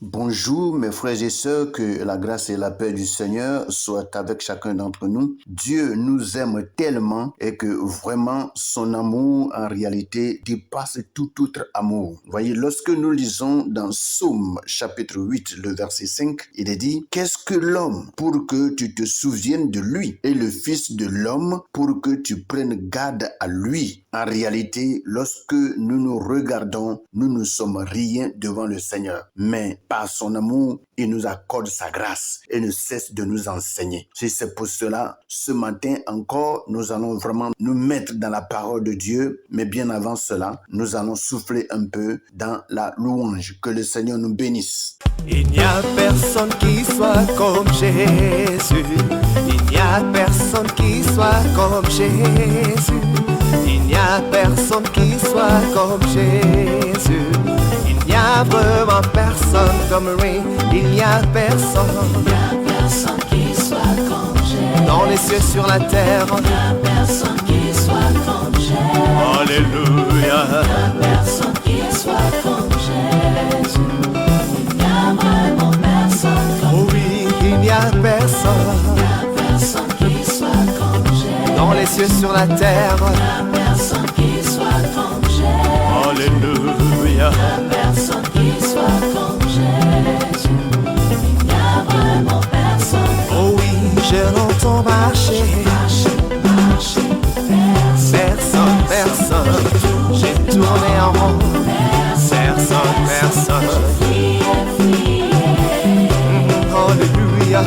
Bonjour mes frères et sœurs, que la grâce et la paix du Seigneur soient avec chacun d'entre nous. Dieu nous aime tellement et que vraiment son amour en réalité dépasse tout autre amour. Voyez, lorsque nous lisons dans Psaume chapitre 8, le verset 5, il est dit « Qu'est-ce que l'homme pour que tu te souviennes de lui et le fils de l'homme pour que tu prennes garde à lui ?» En réalité, lorsque nous nous regardons, nous ne sommes rien devant le Seigneur. Mais par son amour, il nous accorde sa grâce et ne cesse de nous enseigner. C'est pour cela, ce matin encore, nous allons vraiment nous mettre dans la parole de Dieu. Mais bien avant cela, nous allons souffler un peu dans la louange. Que le Seigneur nous bénisse. Il n'y a personne qui soit comme Jésus. Il n'y a personne qui soit comme Jésus. Il n'y a personne qui soit comme Jésus. Il n'y a vraiment personne comme lui. Il n'y a personne. Il n'y a personne qui soit comme Jésus. Dans les cieux, sur la terre. Il n'y a personne qui soit comme Jésus. Alléluia. Il n'y a personne qui soit comme Jésus. Il n'y a vraiment personne comme Oh oui, il n'y a personne. Il n'y a personne qui soit comme Jésus. Dans les cieux, sur la terre. Il n'y a personne qui soit comme Jésus. Alléluia. Il n'y a personne qui soit comme Jésus. Il n'y a vraiment personne. Oh oui, je l'entends marcher. Marcher, Personne, personne. J'ai tourné en rond. Personne. Alléluia.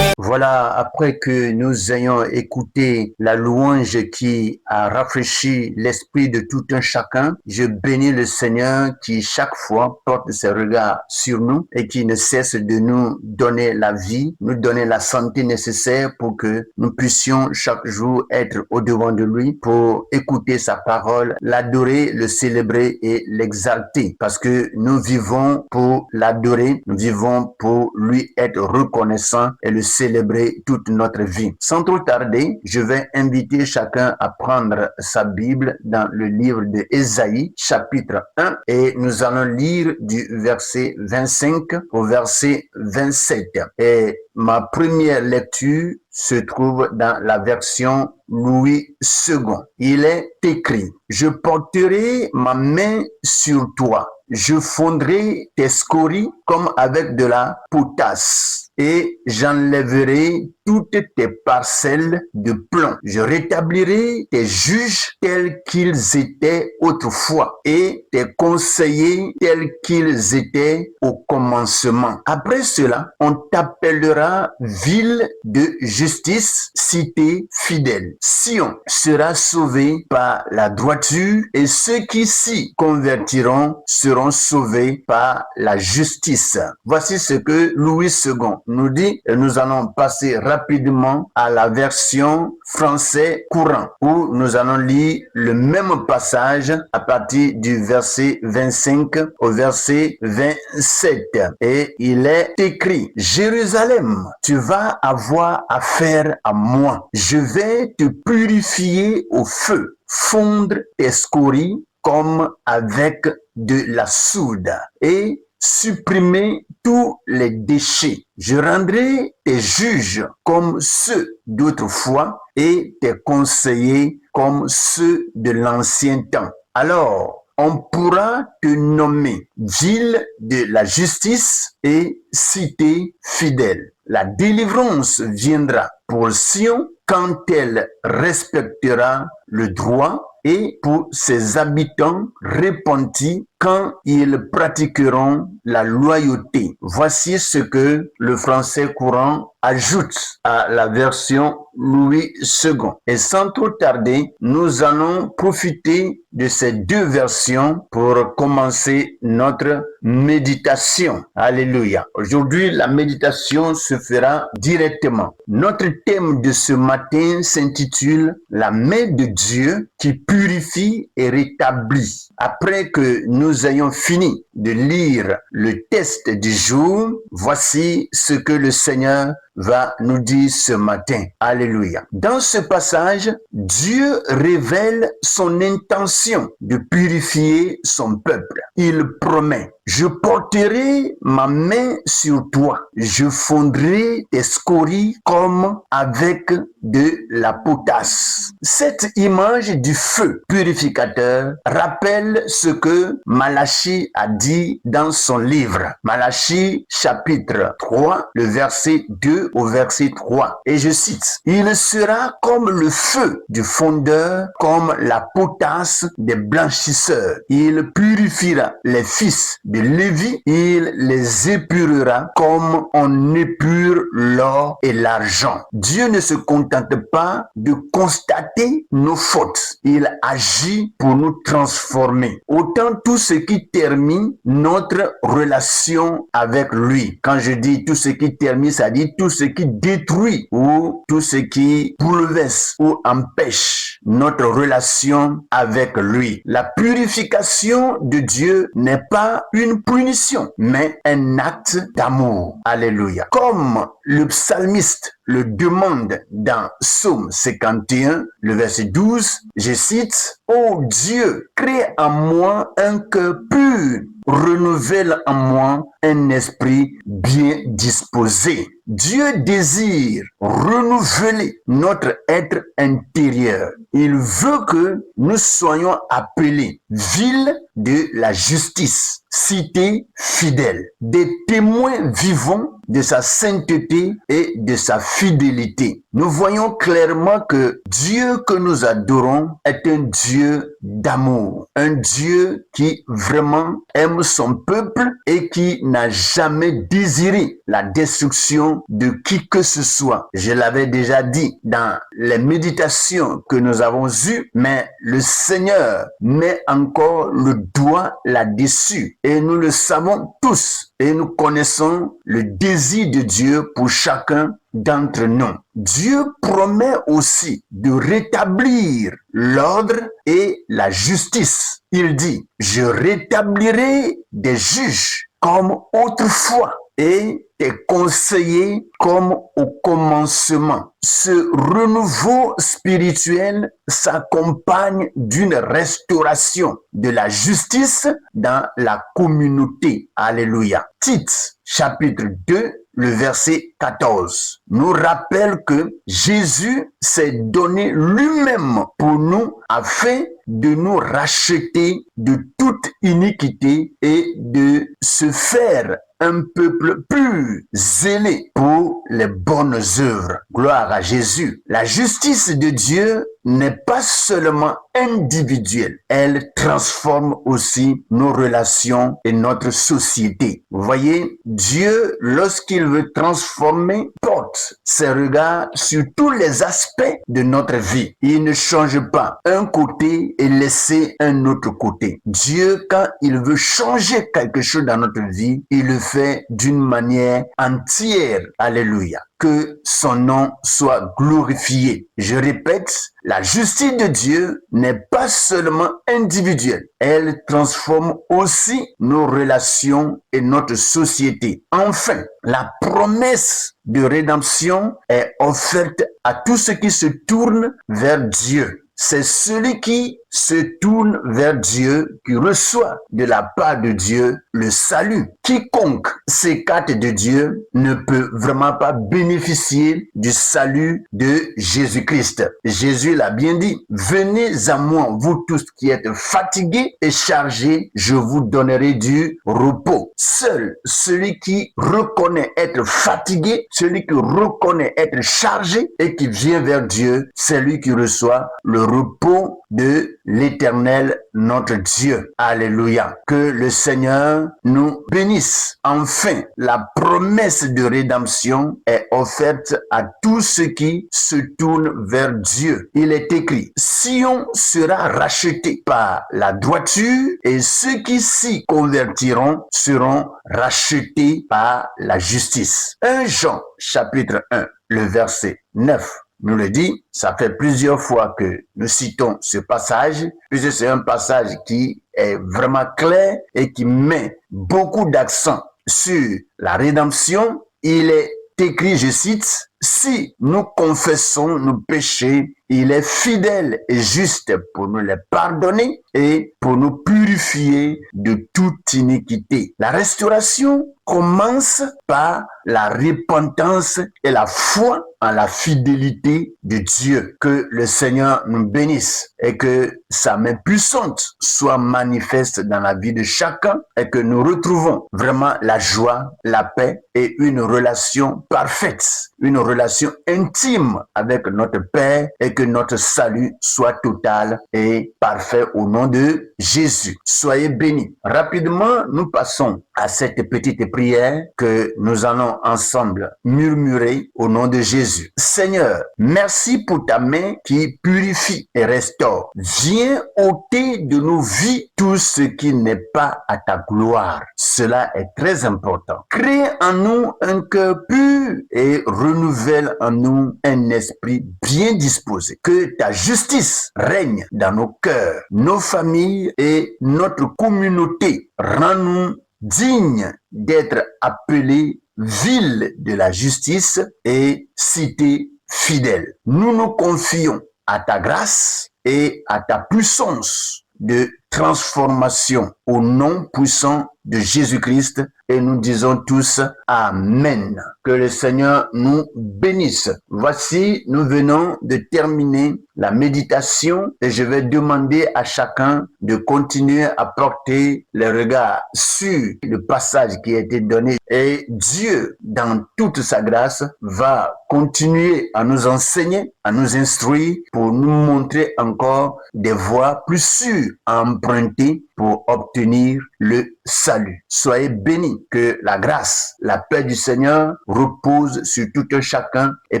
Voilà, après que nous ayons écouté la louange qui a rafraîchi l'esprit de tout un chacun, je bénis le Seigneur qui chaque fois porte ses regards sur nous et qui ne cesse de nous donner la vie, nous donner la santé nécessaire pour que nous puissions chaque jour être au-devant de lui pour écouter sa parole, l'adorer, le célébrer et l'exalter. Parce que nous vivons pour l'adorer, nous vivons pour lui être reconnaissant et le célébrer toute notre vie. Sans trop tarder, je vais inviter chacun à prendre sa Bible dans le livre de Ésaïe, chapitre 1, et nous allons lire du verset 25 au verset 27. Et ma première lecture se trouve dans la version Louis II. Il est écrit: « Je porterai ma main sur toi, je fondrai tes scories comme avec de la potasse, et j'enlèverai toutes tes parcelles de plomb. Je rétablirai tes juges tels qu'ils étaient autrefois et tes conseillers tels qu'ils étaient au commencement. Après cela, on t'appellera ville de justice, cité fidèle. Sion sera sauvé par la droiture et ceux qui s'y convertiront seront sauvés par la justice. » Voici ce que Louis II nous dit, et nous allons passer rapidement à la version français courant où nous allons lire le même passage à partir du verset 25 au verset 27. Et il est écrit: « Jérusalem, tu vas avoir affaire à moi. Je vais te purifier au feu, fondre tes scories comme avec de la soude et supprimer tous les déchets. Je rendrai tes juges comme ceux d'autrefois et tes conseillers comme ceux de l'ancien temps. Alors, on pourra te nommer ville de la justice et cité fidèle. La délivrance viendra pour Sion quand elle respectera le droit et pour ses habitants repentis quand ils pratiqueront la loyauté. » Voici ce que le français courant ajoute à la version Louis II. Et sans trop tarder, nous allons profiter de ces deux versions pour commencer notre méditation. Alléluia. Aujourd'hui, la méditation se fera directement. Notre thème de ce matin s'intitule « La main de Dieu qui purifie et rétablit ». Après que nous ayons fini de lire le texte du jour, voici ce que le Seigneur va nous dire ce matin. Alléluia. Dans ce passage, Dieu révèle son intention intention de purifier son peuple. Il promet, je porterai ma main sur toi, je fondrai tes scories comme avec de la potasse. Cette image du feu purificateur rappelle ce que Malachie a dit dans son livre. Malachie chapitre 3, le verset 2 au verset 3. Et je cite, « Il sera comme le feu du fondeur, comme la potasse des blanchisseurs. Il purifiera les fils de Lévi, il les épurera comme on épure l'or et l'argent. » Dieu ne se contente pas de constater nos fautes. Il agit pour nous transformer. Autant tout ce qui termine notre relation avec lui. Quand je dis tout ce qui termine, ça dit tout ce qui détruit ou tout ce qui bouleverse ou empêche notre relation avec lui. La purification de Dieu n'est pas une punition, mais un acte d'amour. Alléluia. Comme le psalmiste le demande dans Psaume 51, le verset 12, je cite, « Ô Dieu, crée en moi un cœur pur, renouvelle en moi un esprit bien disposé. » Dieu désire renouveler notre être intérieur. Il veut que nous soyons appelés ville de la justice, cité fidèle, des témoins vivants de sa sainteté et de sa fidélité. Nous voyons clairement que Dieu que nous adorons est un Dieu d'amour, un Dieu qui vraiment aime son peuple et qui n'a jamais désiré la destruction de qui que ce soit. Je l'avais déjà dit dans les méditations que nous avons eues, mais le Seigneur met encore le doigt là-dessus et nous le savons tous et nous connaissons le désir de Dieu pour chacun d'entre nous. Dieu promet aussi de rétablir l'ordre et la justice. Il dit, je rétablirai des juges comme autrefois et des conseillers comme au commencement. Ce renouveau spirituel s'accompagne d'une restauration de la justice dans la communauté. Alléluia. Tite, chapitre 2, le verset 14, nous rappelle que Jésus s'est donné lui-même pour nous afin de nous racheter de toute iniquité et de se faire un peuple pur, zélé pour les bonnes œuvres. Gloire à Jésus. La justice de Dieu n'est pas seulement individuelle, elle transforme aussi nos relations et notre société. Vous voyez, Dieu, lorsqu'il veut transformer, porte ses regards sur tous les aspects de notre vie. Il ne change pas un côté et laisser un autre côté. Dieu, quand il veut changer quelque chose dans notre vie, il le fait d'une manière entière. Alléluia. Que son nom soit glorifié. Je répète, la justice de Dieu n'est pas seulement individuelle, elle transforme aussi nos relations et notre société. Enfin, la promesse de rédemption est offerte à tous ceux qui se tournent vers Dieu. C'est celui qui se tourne vers Dieu, qui reçoit de la part de Dieu le salut. Quiconque s'écarte de Dieu ne peut vraiment pas bénéficier du salut de Jésus-Christ. Jésus l'a bien dit, « Venez à moi, vous tous qui êtes fatigués et chargés, je vous donnerai du repos. » Seul celui qui reconnaît être fatigué, celui qui reconnaît être chargé et qui vient vers Dieu, c'est lui qui reçoit le repos de l'Éternel, notre Dieu. Alléluia. Que le Seigneur nous bénisse. Enfin, la promesse de rédemption est offerte à tous ceux qui se tournent vers Dieu. Il est écrit, Sion sera racheté par la droiture et ceux qui s'y convertiront seront rachetés par la justice. 1 Jean, chapitre 1, le verset 9. Nous le dit, ça fait plusieurs fois que nous citons ce passage, puisque c'est un passage qui est vraiment clair et qui met beaucoup d'accent sur la rédemption. Il est écrit, je cite, « Si nous confessons nos péchés, Il est fidèle et juste pour nous les pardonner et pour nous purifier de toute iniquité. La restauration commence par la repentance et la foi en la fidélité de Dieu. Que le Seigneur nous bénisse et que sa main puissante soit manifeste dans la vie de chacun et que nous retrouvons vraiment la joie, la paix et une relation parfaite, une relation intime avec notre Père et que notre salut soit total et parfait au nom de Jésus. Soyez bénis. Rapidement, nous passons à cette petite prière que nous allons ensemble murmurer au nom de Jésus. Seigneur, merci pour ta main qui purifie et restaure. Viens ôter de nos vies tout ce qui n'est pas à ta gloire. Cela est très important. Crée en nous un cœur pur et renouvelle en nous un esprit bien disposé. Que ta justice règne dans nos cœurs, nos familles et notre communauté. Rends-nous dignes d'être appelés ville de la justice et cité fidèle. Nous nous confions à ta grâce et à ta puissance de transformation au nom puissant de Jésus-Christ et nous disons tous Amen. Que le Seigneur nous bénisse. Voici, nous venons de terminer la méditation et je vais demander à chacun de continuer à porter les regards sur le passage qui a été donné et Dieu, dans toute sa grâce, va continuer à nous enseigner, à nous instruire pour nous montrer encore des voies plus sûres à emprunter pour obtenir le salut. Soyez bénis, que la grâce, la paix du Seigneur repose sur tout un chacun et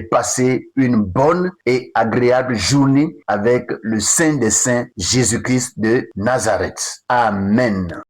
passez une bonne et agréable journée avec le Saint des Saints Jésus-Christ de Nazareth. Amen.